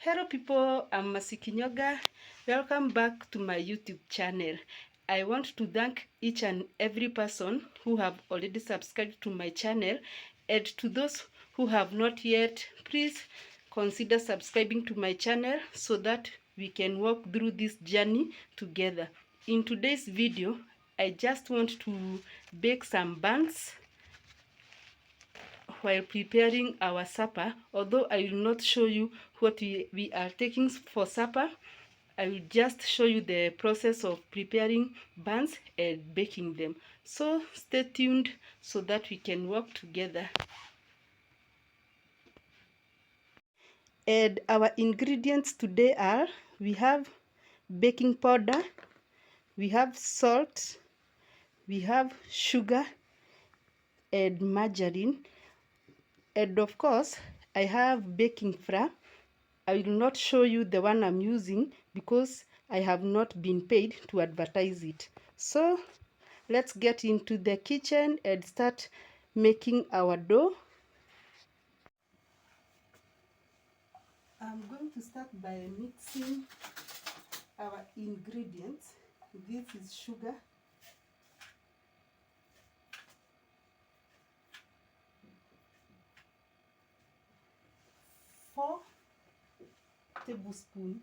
Hello people, I'm Kinyonga. Welcome back to my YouTube channel. I want to thank each and every person who have already subscribed to my channel, and to those who have not yet, please consider subscribing to my channel so that we can walk through this journey together. In today's video, I just want to bake some buns while preparing our supper. Although I will not show you what we are taking for supper, I will just show you the process of preparing buns and baking them. So stay tuned so that we can work together. And our ingredients today are, we have baking powder, we have salt, we have sugar and margarine, and of course I have baking flour. I will not show you the one I'm using because I have not been paid to advertise it. So let's get into the kitchen and start making our dough. I'm going to start by mixing our ingredients. This is sugar, four tablespoons.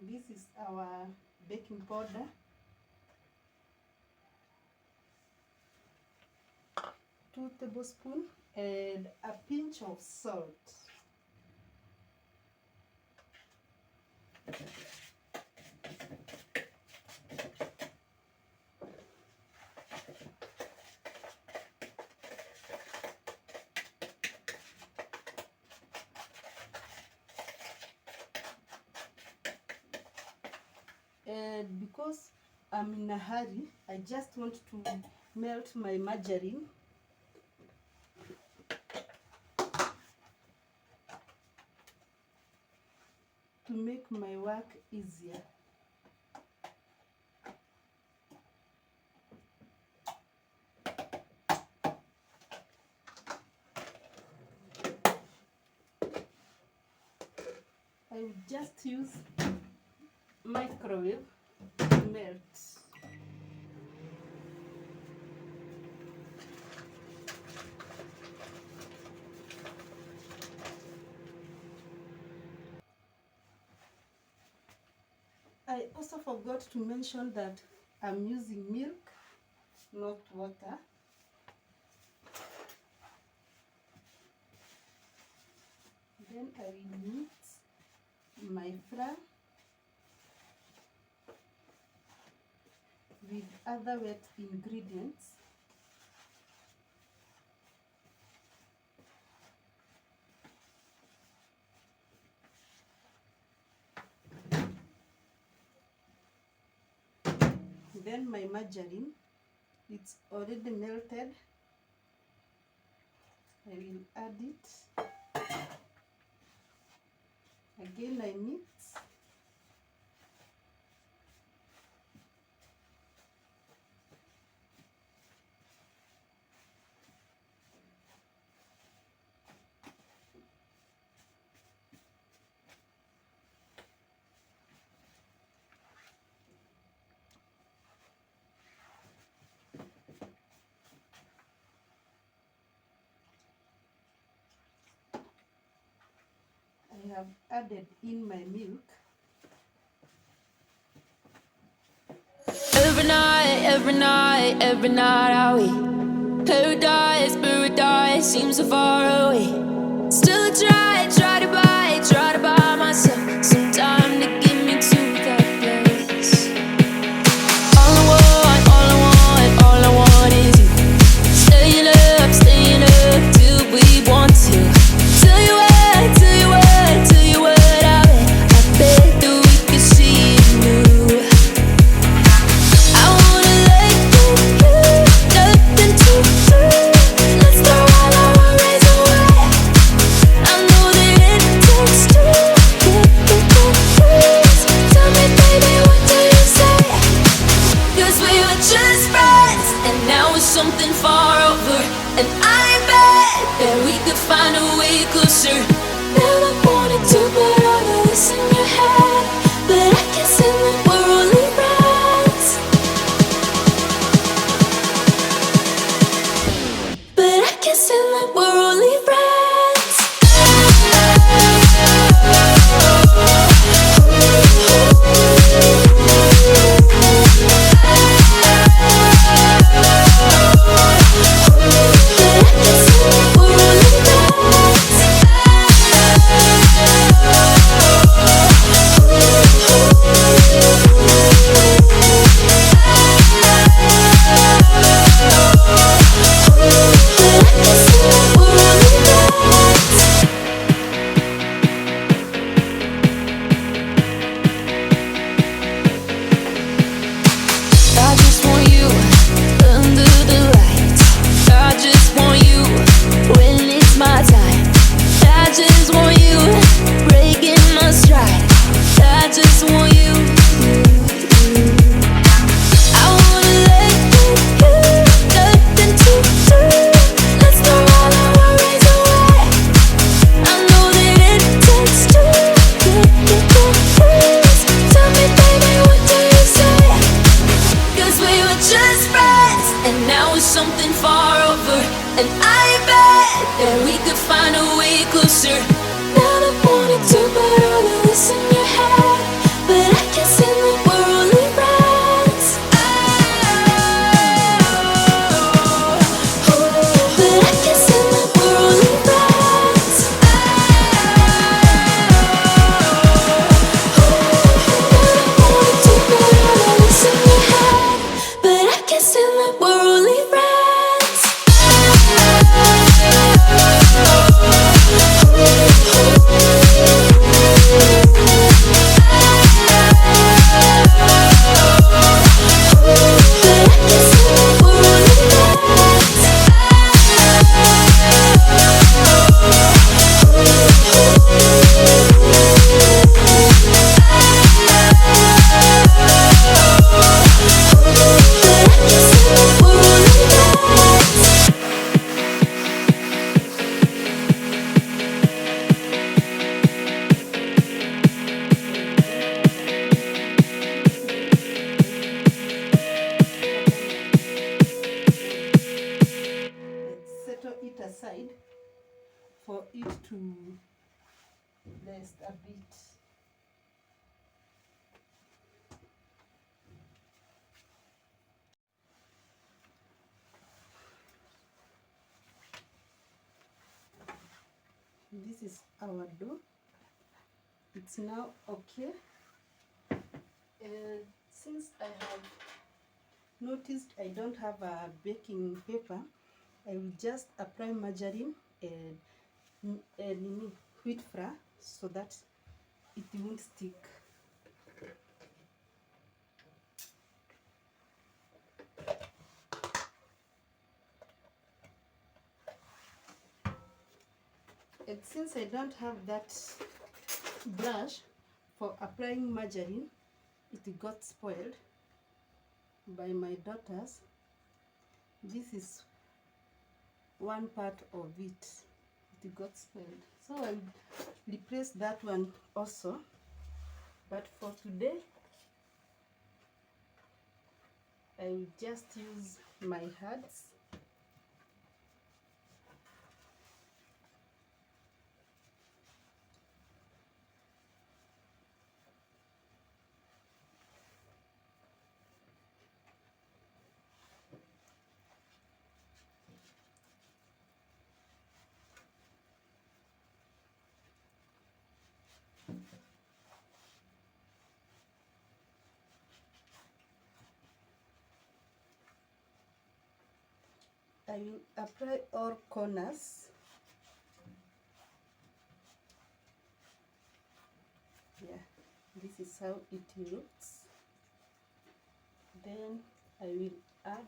This is our baking powder, 2 tablespoons, and a pinch of salt. And because I'm in a hurry, I just want to melt my margarine. To make my work easier. I will just use microwave to melt. I also forgot to mention that I'm using milk, not water. Then I will mix my flour with other wet ingredients. Then my margarine, it's already melted. I will add it. Again I mix. I have added in my milk. Every night are we paradise seems so far away. Still I try to buy myself some time to get me to that place. All I want is you. Staying up till we want to. Tell you what I bet that we could see it new. I wanna let go, nothing to lose. Let's throw all our worries away. I know that it takes two to get the confused. Tell me, baby, what do you say? 'Cause we were just friends, and now it's something far over. And I bet that we could find a way closer. Never to rest a bit. This is our dough. It's now okay. Since I have noticed I don't have a baking paper, I will just apply margarine and wheat flour so that it won't stick. And since I don't have that brush for applying margarine, it got spoiled by my daughters. This is one part of it. It got spoiled. So I'll replace that one also. But for today, I will just use my hands. I will apply all corners. Yeah, this is how it looks. Then I will add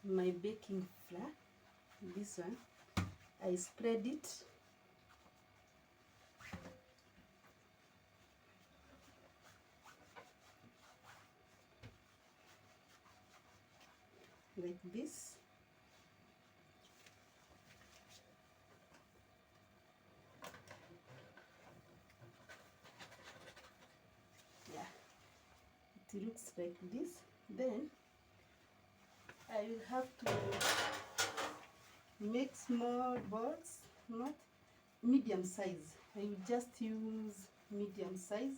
my baking flour. This one, I spread it. Like this. Yeah, it looks like this. Then I will have to make small balls, not medium size. I will just use medium size.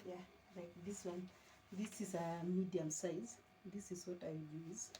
Yeah, like this one. This is a medium size. This is what I use.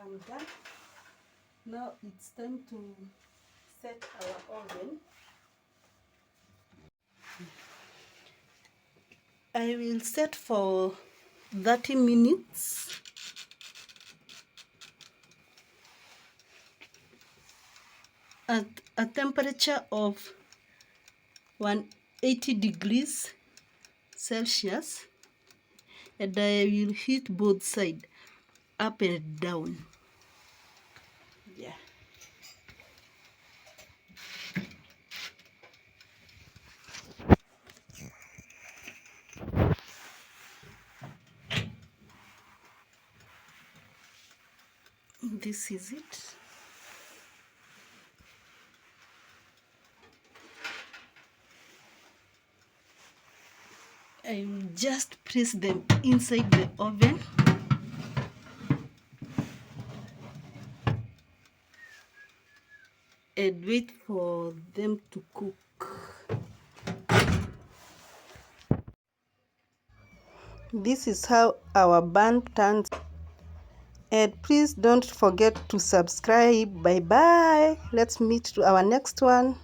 I'm done. Now it's time to set our oven. I will set for 30 minutes. At a temperature of 180 degrees Celsius, and I will heat both sides up and down. Yeah. This is it. I will just press them inside the oven. And wait for them to cook. This is how our bun turns. And please don't forget to subscribe. Bye bye. Let's meet to our next one.